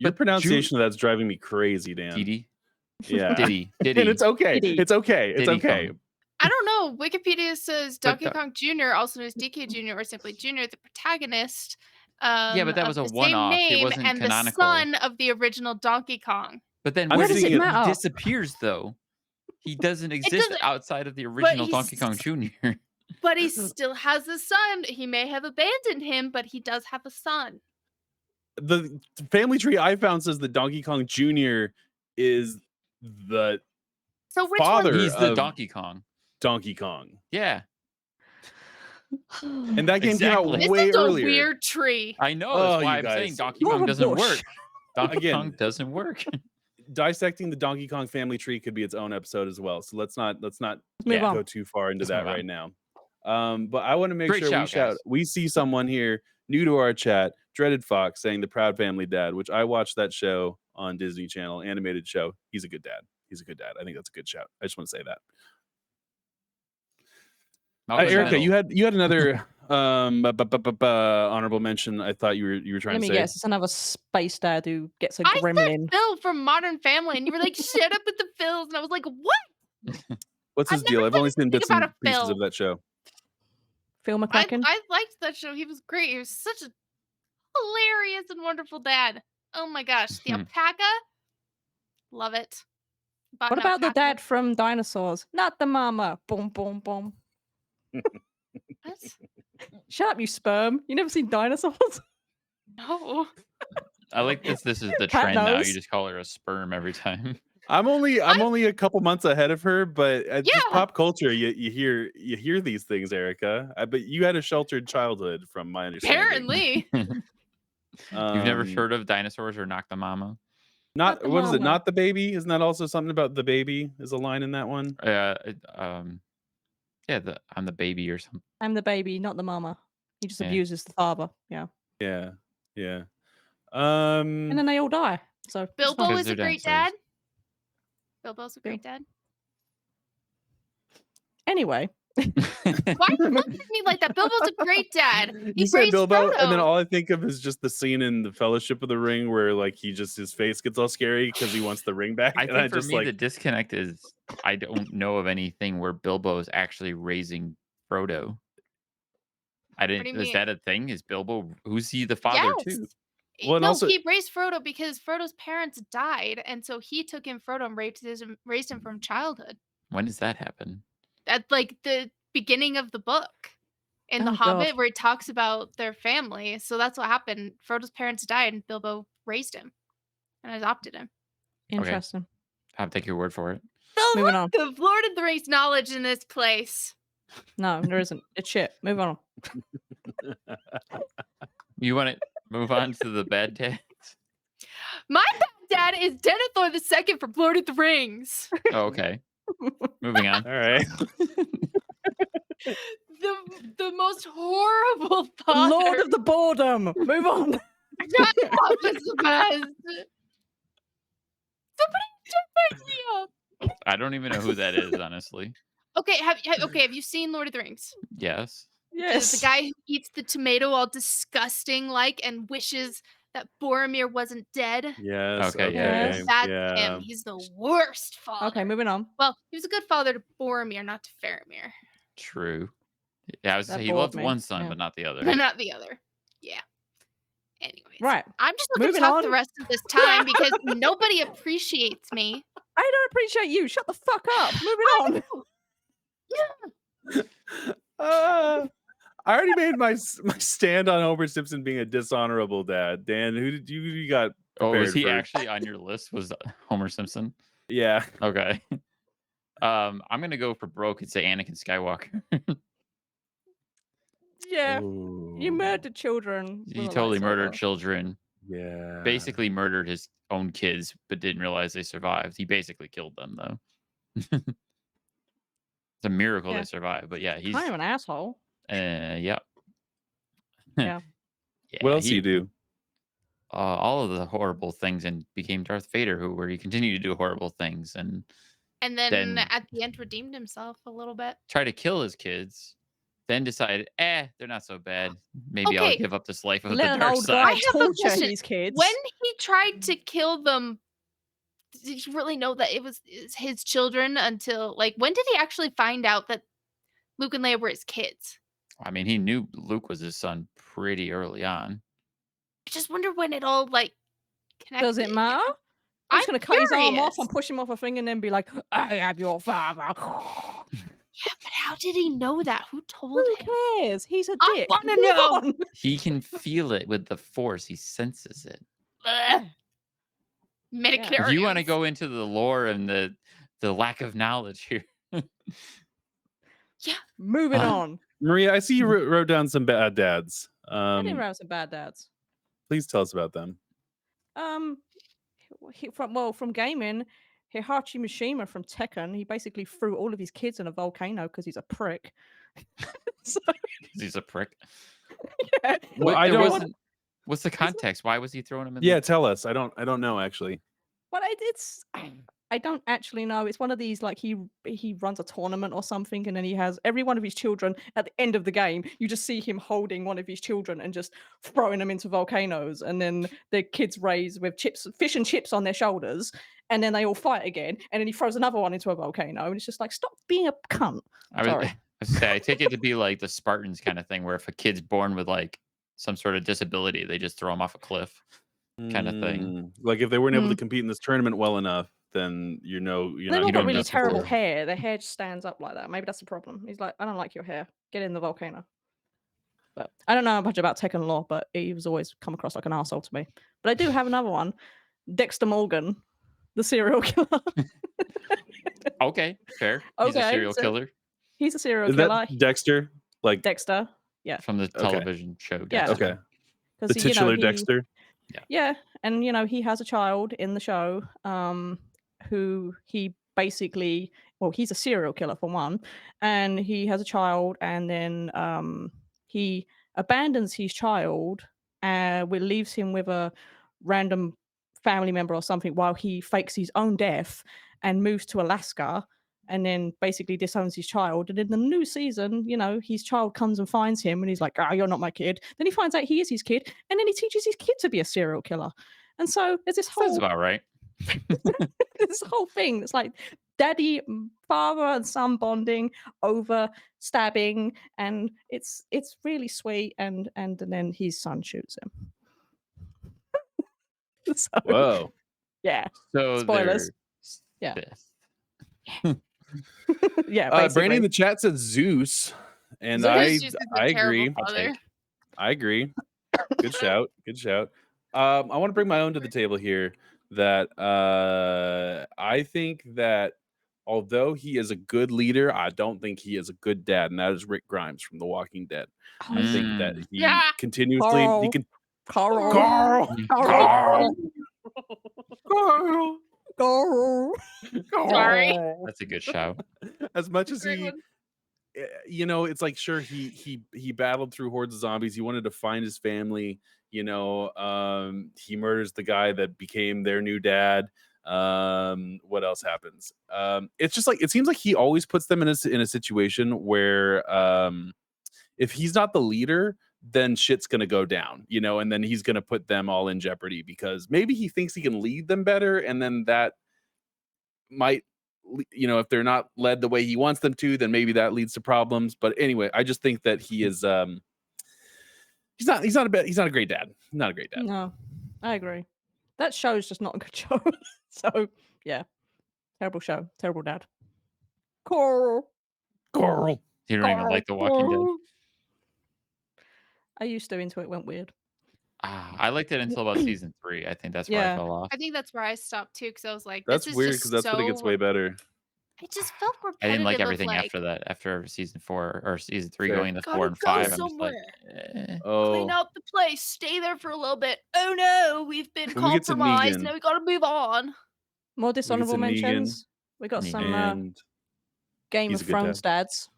Your but pronunciation of that's driving me crazy, Dan. Dee Dee. Yeah. Diddy. And it's okay. Diddy. It's okay. It's Diddy okay. Kong. I don't know. Wikipedia says But Donkey Kong Jr., also known as DK Jr. or simply Jr., the protagonist Yeah, but that of was a the same one-off. It name wasn't and canonical. the son of the original Donkey Kong. But then I'm where does does it seeing matter? he disappears though? He doesn't exist doesn't- outside of the original he's Donkey Kong Jr. But he still has a son. He may have abandoned him, but he does have a son. The family tree I found says that Donkey Kong Jr. is the So which Father one? He's the of Donkey Kong. Donkey Kong. Yeah, And that game Exactly. came This out way is a earlier. weird tree. I know. Oh, That's why you I'm guys. saying Donkey You're Kong a doesn't bush. work. Donkey Again. Kong doesn't work. Dissecting the Donkey Kong family tree could be its own episode as well. So let's not Move Yeah. on. go too far into Let's that move on. right now. But I want to make Great sure shout, guys. we see someone here new to our chat, Dreaded Fox, saying the Proud Family Dad, which I watched that show on Disney Channel, animated show. He's a good dad. He's a good dad. I think that's a good shout. I just want to say that. Malcolm Erica, Gladwell. you had another honorable mention. I thought you were trying Let to me say. guess. It's another space dad who gets a I gremlin. said Phil from Modern Family, and you were like, "Shut up with the Phils," and I was like, "What?" What's his I've deal? never I've only said seen anything bits about and a pieces Phil. of that show. Phil McCracken. I liked that show. He was great. He was such a hilarious and wonderful dad. Oh my gosh, the alpaca, love it. Bought What an about the alpaca. dad from Dinosaurs? Not the mama. Boom, boom, boom. What? Shut up, you sperm. You never seen Dinosaurs? No. I like this. This is the Cat trend now. knows. You just call her a sperm every time. I'm only a couple months ahead of her, but just Yeah. pop culture, you hear these things, Erica. But you had a sheltered childhood, from my understanding. Apparently. You've never Um, heard of Dinosaurs or Knock the Mama? Not the what is it? mama. Not the baby? Isn't that also something about the baby? Is a line in that one? Yeah, I'm the baby or something. I'm the baby, not the mama. He just Yeah. abuses the father. Yeah. Yeah, yeah. And then they all die. So it's Bilbo fine. Because is a they're great dinosaurs. dad. Bilbo's a great dad. Anyway. Why are you looking at me like that? Bilbo's a great dad. He You say raised Bilbo, and then Frodo. all I think of is just the scene in the Fellowship of the Ring where like his face gets all scary because he wants the ring back. I and think I for just me like the disconnect is I don't know of anything where Bilbo is actually raising Frodo. I do you didn't. Is mean? that a thing? Is Bilbo? Who's he the father Yes. to? Well, and No, also- he raised Frodo because Frodo's parents died, and so he took in Frodo and raised him from childhood. When does that happen? At like the beginning of the book in The Oh, Hobbit, God. where he talks about their family. So that's what happened. Frodo's parents died, and Bilbo raised him and adopted him. Interesting. I'll take your word for it. The Moving on. lack of Lord of the Rings knowledge in this place. No, there isn't. It's shit. Move on. You want to move on to the bad dads? My bad dad is Denethor II from Lord of the Rings. Oh, okay. Moving on. all right. The most horrible father. Lord of the boredom. Move on. Shut up, it's the best. Somebody just wake me up. I don't even know who that is, honestly. Okay, have you seen Lord of the Rings? Yes. Yes. The guy who eats the tomato all disgusting like and wishes that Boromir wasn't dead. Yes. Okay, Okay. yes. That's yeah. him. He's the worst father. Okay, moving on. Well, he was a good father to Boromir, not to Faramir. True. Yeah, I was That say he bored loved me. one son, Yeah. but not the other. But not the other. Yeah. Anyways. Right. I'm just going to Moving talk on. the rest of this time because nobody appreciates me. I don't appreciate you. Shut the fuck up. Moving on. I already made my stand on Homer Simpson being a dishonorable dad. Dan, who did you got? Oh, was prepared he for- actually on your list? Was Homer Simpson? Yeah. Okay. I'm gonna go for broke and say Anakin Skywalker. Yeah. You murdered children. He with a totally murdered lightsaber. children. Yeah. Basically murdered his own kids, but didn't realize they survived. He basically killed them, though. It's a miracle Yeah. they survived. But yeah, he's Kind of an asshole. yeah. Yeah. Yeah, What else do you do? all of the horrible things and became Darth Vader, where he continued to do horrible things and And then Then- at the end redeemed himself a little bit. tried to kill his kids. Then decided, they're not so bad. Maybe I'll Okay. give up this life of Let the an dark old side. guy I have a torture question. his kids. When he tried to kill them did he really know that it's his children until like when did he actually find out that Luke and Leia were his kids? I mean, he knew Luke was his son pretty early on. I just wonder when it all like Does connected. it matter? I'm I'm just gonna cut his arm off curious. and push him off a thing and then be like, I am your father. Yeah, but how did he know that? Who told Who him? cares? He's a I dick. wanna Move know. on. He can feel it with the Force. He senses it. Ugh. Yeah. If you want to Midichlorians. go into the lore and the lack of knowledge here, Yeah. Moving Uh, on. Maria, I see you wrote down some bad dads. I didn't write some bad dads. Please tell us about them. From gaming, Hihachi Mishima from Tekken, he basically threw all of his kids in a volcano because he's a prick. So, he's a prick. yeah. Well, But I there don't. wasn't. What's the context? Why was he throwing him in? Yeah, tell us. I don't know actually. But it's I don't actually know. It's one of these like he runs a tournament or something, and then he has every one of his children at the end of the game. You just see him holding one of his children and just throwing them into volcanoes, and then the kids raise with fish and chips on their shoulders, and then they all fight again, and then he throws another one into a volcano, and it's just like stop being a cunt. Sorry. I take it to be like the Spartans kind of thing, where if a kid's born with like some sort of disability, they just throw him off a cliff, kind of thing. Like if they weren't able to compete in this tournament well enough, then you're They've not all you got don't really mess with terrible them. hair. Their hair just stands up like that. Maybe that's the problem. He's like, I don't like your hair. Get in the volcano. But I don't know much about Tekken lore, but he was always come across like an arsehole to me. But I do have another one. Dexter Morgan, the serial killer. Okay, fair. He's a Okay, serial so- killer He's a serial Is killer. that Dexter? Like Dexter. from the television show. Yeah. Dexter. okay, the 'Cause he, titular he- Dexter. Yeah, and he has a child in the show, who he basically, well, he's a serial killer for one, and he has a child, and then he abandons his child, leaves him with a random family member or something while he fakes his own death and moves to Alaska. And then basically disowns his child. And in the new season, his child comes and finds him and he's like, you're not my kid. Then he finds out he is his kid. And then he teaches his kid to be a serial killer. And so there's this Sounds whole about right. this whole thing. It's like daddy, father and son bonding over stabbing. And it's really sweet. And then his son shoots him. So, Whoa. yeah. So Spoilers. they're Yeah. fifth. Yeah. Brandon Basically. in the chat said Zeus, and Zeus I just is a I terrible agree. father. I agree. Good shout. Good shout. I want to bring my own to the table here. That I think that although he is a good leader, I don't think he is a good dad, and that is Rick Grimes from The Walking Dead. I think that he Yeah. continuously he can Carl. Carl. Carl. Carl. Carl. Sorry. That's a good shout. As much as Great he one. it's like sure he battled through hordes of zombies. He wanted to find his family. He murders the guy that became their new dad. What else happens? It's just like it seems like he always puts them in a situation where if he's not the leader, then shit's gonna go down, and then he's gonna put them all in jeopardy because maybe he thinks he can lead them better, and then that might, if they're not led the way he wants them to, then maybe that leads to problems. But anyway, I just think that he is he's not a great dad. Not a great dad. No, I agree. That show's just not a good show. So yeah, terrible show, terrible dad. Carl. Carl. You don't even like The Walking Dead. I used to until it went weird. I liked it until about season 3. I think that's where I Yeah. fell off. I think that's where I stopped too, because I was like, That's this is weird just because that's when it gets way better. It just felt I repetitive. didn't like of, everything like, after that. After season 4 or season 3 Fair. going into Gotta 4 and go 5, I'm just like, somewhere. Oh, Clean out the place, stay there for a little bit. Oh no, we've been When we get to compromised. Negan- Now we gotta move on. More dishonorable Negan. mentions. We got Negan. some and Game he's of a good Thrones dads.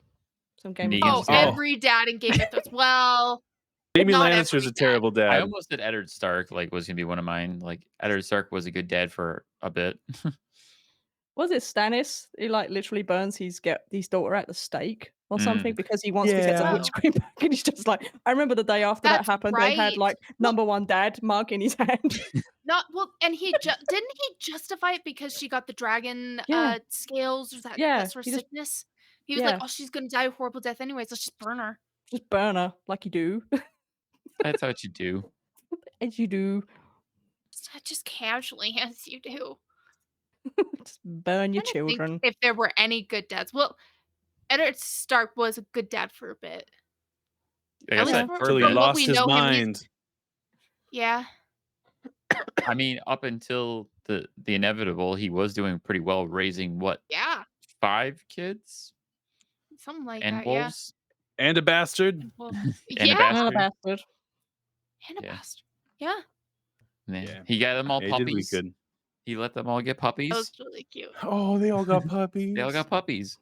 Some Game of Negan's Thrones. Oh, dad. every dad in Game of Thrones. Well, Jamie not Lannister's every a dad. terrible dad. I almost said Eddard Stark was gonna be one of mine. Like Eddard Stark was a good dad for a bit. Was it Stannis? He literally burns his daughter at the stake or something because he wants to get some Yeah. witch cream back, and he's just like, I remember the day after that That's happened. They had right. #1 dad mug in his hand. Not well, and didn't he justify it because she got the dragon Yeah. scales or that Yeah, sort he of just sickness? He was like, yeah, "Oh, she's gonna die a horrible death anyways. Let's just burn her." just burn her like you do. That's what you do. As you do. Just casually, as you do. Just burn your Trying to think children. if there were any good dads. Well, Eddard Stark was a good dad for a bit. Like I At least said, Yeah. for Till he from what lost we his know him, mind. yeah. I mean, up until the inevitable, he was doing pretty well, raising what Yeah. 5 kids Something like and that, yeah. wolves And a bastard. Well, and a yeah, Another bastard. bastard. and a Yeah. bastard. Yeah, Yeah. Yeah. He got them all Yeah, he did what he puppies. could. He let them all get that puppies. was really cute. Oh, they all got puppies. They all got puppies.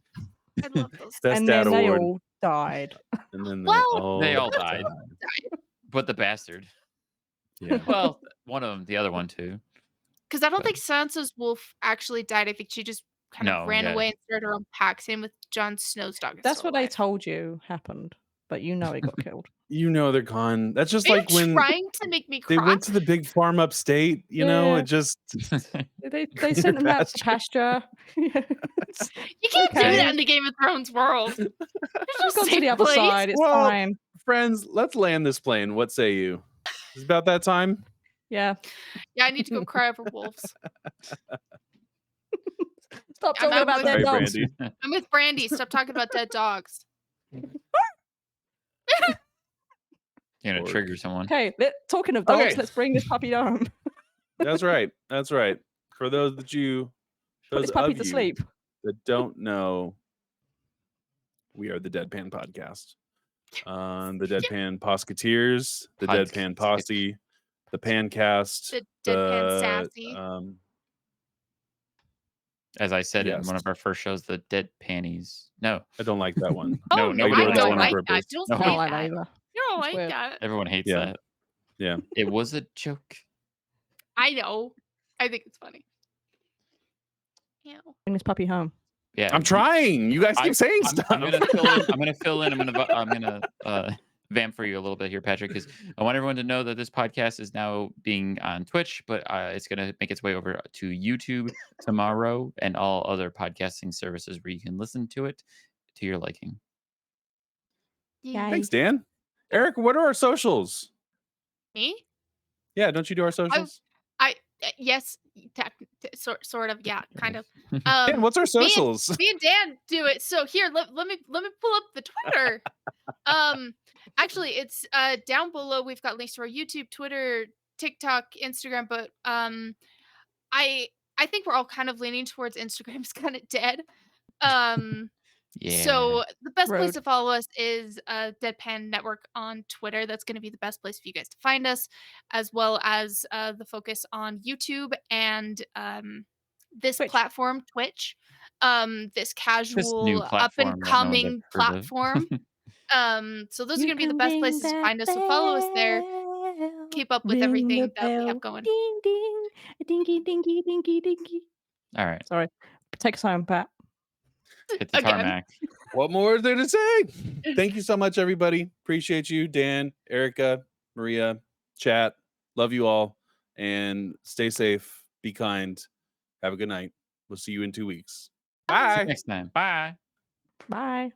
I love those. Best And dad then they award. all died. And then Well, They all died. died. But the bastard. Yeah. Well, one of them, the other one too. Because I don't But- think Sansa's wolf actually died. I think she just kind of No, ran yeah. away and started her own pack. Same with Jon Snow's dog. is That's still what they alive. told you happened, but you know he got killed. You know they're gone. That's just Are like you when trying to make me cry? they went to the big farm upstate, you know, Yeah. it just They sent him out to pasture. You can't do Okay. that in the Game of Thrones world. There's Just no gone to the safe other place. side. It's Well, fine. friends, let's land this plane. What say you? It's about that time. Yeah. Yeah, I need to go cry over wolves. Stop I'm talking out about with dead you. dogs. Brandy. I'm with Brandy. Stop talking about dead dogs. You're gonna Orc. trigger someone. Okay, talking of dogs, Okay. let's bring this puppy home. That's right. That's right. For those Put those this puppy of to you sleep. that don't know, we are the Deadpan Podcast. The Deadpan Posketeers, the Deadpan Posse, the Pancast, The Deadpan Sassy. As I said in Yes. one of our first shows, the dead panties. No, I don't like that one. Oh, no, no, nobody I likes don't that like on that. purpose. Don't No. I say don't like that that. either. You don't It's like weird. that. everyone hates Yeah. that. Yeah. It was a joke. I know. I think it's funny. Ew. Bring this puppy home. Yeah, I'm trying. You guys keep saying stuff. I'm gonna fill in. I'm gonna fill in. I'm gonna vamp for you a little bit here, Patrick, because I want everyone to know that this podcast is now being on Twitch, but it's gonna make its way over to YouTube tomorrow and all other podcasting services where you can listen to it to your liking. Yeah. Thanks, Dan. Eric, what are our socials? Me? Yeah, don't you do our socials? Yes. Sort of. Yeah. Kind of. Dan, what's our socials? Me and Dan do it. So here, let me pull up the Twitter. Actually, it's down below. We've got links to our YouTube, Twitter, TikTok, Instagram, but I think we're all kind of leaning towards Instagram's kind of dead. Yeah. So the best place Road. to follow us is Deadpan Network on Twitter. That's going to be the best place for you guys to find us, as well as the focus on YouTube and this Twitch. platform, Twitch. This casual, new up platform and that no one's coming ever heard of. platform. So those are going to be the best places to find us. So follow us there. Keep up with everything that we have going. Ding ding, dingy dingy dingy dingy. All right. Sorry, take us home, Pat. Hit the Again. tarmac. What more is there to say? Thank you so much, everybody. Appreciate you, Dan, Erica, Maria, chat. Love you all. And stay safe. Be kind. Have a good night. We'll see you in 2 weeks. See you Bye. next time. Bye. Bye.